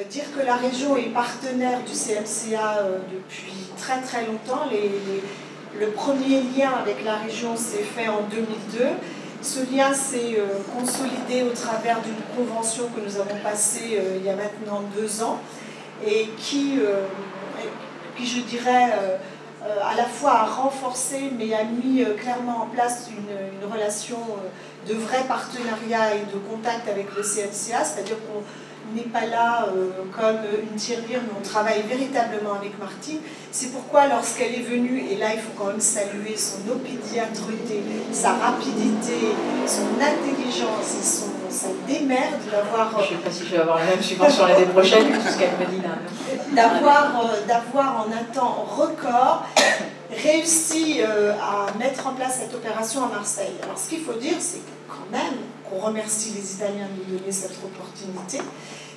Dire que la région est partenaire du CMCA depuis très très longtemps. Le premier lien avec la région s'est fait en 2002. Ce lien s'est consolidé au travers d'une convention que nous avons passée il y a maintenant 2 ans et qui je dirais, à la fois a renforcé mais a mis clairement en place une relation de vrai partenariat et de contact avec le CMCA, c'est-à-dire qu'on n'est pas là comme une tirelire, mais on travaille véritablement avec Martine. C'est pourquoi lorsqu'elle est venue, et là il faut quand même saluer son opiniâtreté, sa rapidité, son intelligence et sa démerde d'avoir... Je ne sais pas si je vais avoir la même subvention l'année prochaine, vu tout ce qu'elle me dit là. D'avoir en un temps record réussi à mettre en place cette opération à Marseille. Alors ce qu'il faut dire, c'est quand même qu'on remercie les Italiens de nous donner cette opportunité.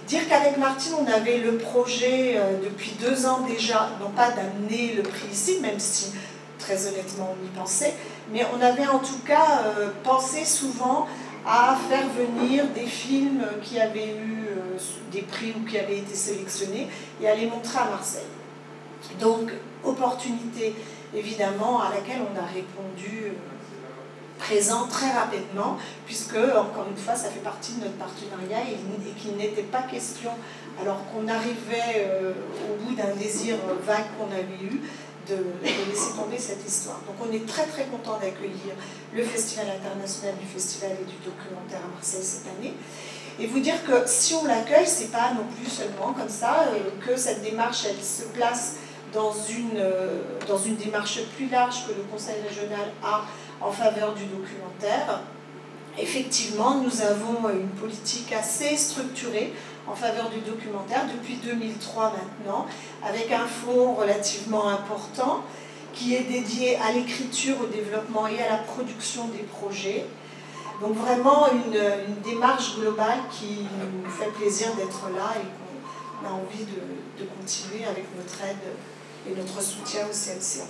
Dire qu'avec Martine, on avait le projet depuis 2 ans déjà, non pas d'amener le prix ici, même si très honnêtement on y pensait, mais on avait en tout cas pensé souvent à faire venir des films qui avaient eu des prix ou qui avaient été sélectionnés et à les montrer à Marseille. Donc, opportunité évidemment à laquelle on a répondu présent très rapidement, puisque, encore une fois, ça fait partie de notre partenariat et qu'il n'était pas question, alors qu'on arrivait au bout d'un désir vague qu'on avait eu, de laisser tomber cette histoire. Donc on est très très content d'accueillir le Festival international du festival et du documentaire à Marseille cette année. Et vous dire que si on l'accueille, c'est pas non plus seulement comme ça, que cette démarche, elle se place dans une démarche plus large que le Conseil régional a en faveur du documentaire. Effectivement, nous avons une politique assez structurée en faveur du documentaire depuis 2003 maintenant, avec un fonds relativement important qui est dédié à l'écriture, au développement et à la production des projets. Donc vraiment une démarche globale qui nous fait plaisir d'être là et qu'on a envie de continuer avec notre aide et notre soutien au CMCA.